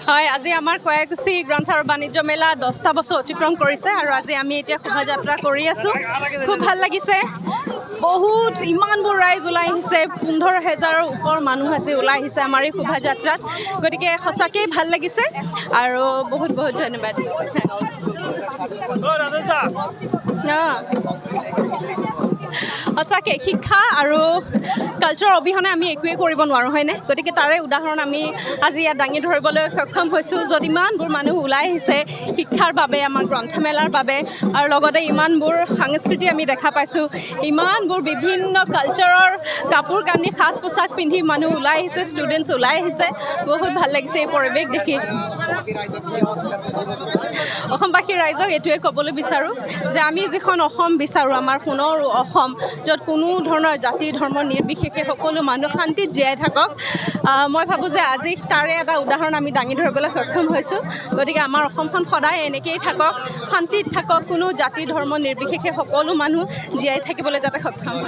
হয়, আজি আমাৰ কয়াকুছি গ্ৰন্থ আৰু বাণিজ্য মেলা 10টা বছৰ অতিক্ৰম কৰিছে আৰু আজি আমি এতিয়া শোভাযাত্ৰা কৰি আছোঁ। খুব ভাল লাগিছে। বহুত ইমানবোৰ ৰাইজ ওলাই আহিছে, 15,000ৰ ওপৰ মানুহ আজি ওলাই আহিছে আমাৰ এই শোভাযাত্ৰাত। গতিকে সঁচাকেই ভাল লাগিছে আৰু বহুত বহুত ধন্যবাদ। সঁচাকৈ শিক্ষা আৰু কালচাৰ অবিহনে আমি একোৱেই কৰিব নোৱাৰোঁ, হয়নে? গতিকে তাৰে উদাহৰণ আমি আজি ইয়াত দাঙি ধৰিবলৈ সক্ষম হৈছোঁ, য'ত ইমানবোৰ মানুহ ওলাই আহিছে শিক্ষাৰ বাবে, আমাৰ গ্ৰন্থমেলাৰ বাবে, আৰু লগতে ইমানবোৰ সংস্কৃতি আমি দেখা পাইছোঁ, ইমানবোৰ বিভিন্ন কালচাৰৰ কাপোৰ কানি সাজ পোছাক পিন্ধি মানুহ ওলাই আহিছে, ষ্টুডেণ্টছ ওলাই আহিছে। বহুত ভাল লাগিছে এই পৰিৱেশ দেখি। অসমবাসী ৰাইজক এইটোৱে ক'বলৈ বিচাৰোঁ যে আমি যিখন অসম বিচাৰোঁ, আমাৰ সোণৰ অসম, য'ত কোনো ধৰণৰ জাতি ধৰ্ম নিৰ্বিশেষে সকলো মানুহ শান্তিত জীয়াই থাকক, মই ভাবোঁ যে আজি তাৰে এটা উদাহৰণ আমি দাঙি ধৰিবলৈ সক্ষম হৈছোঁ। গতিকে আমাৰ অসমখন সদায় এনেকৈয়ে থাকক, শান্তিত থাকক, কোনো জাতি ধৰ্ম নিৰ্বিশেষে সকলো মানুহ জীয়াই থাকিবলৈ যাতে সক্ষম হয়।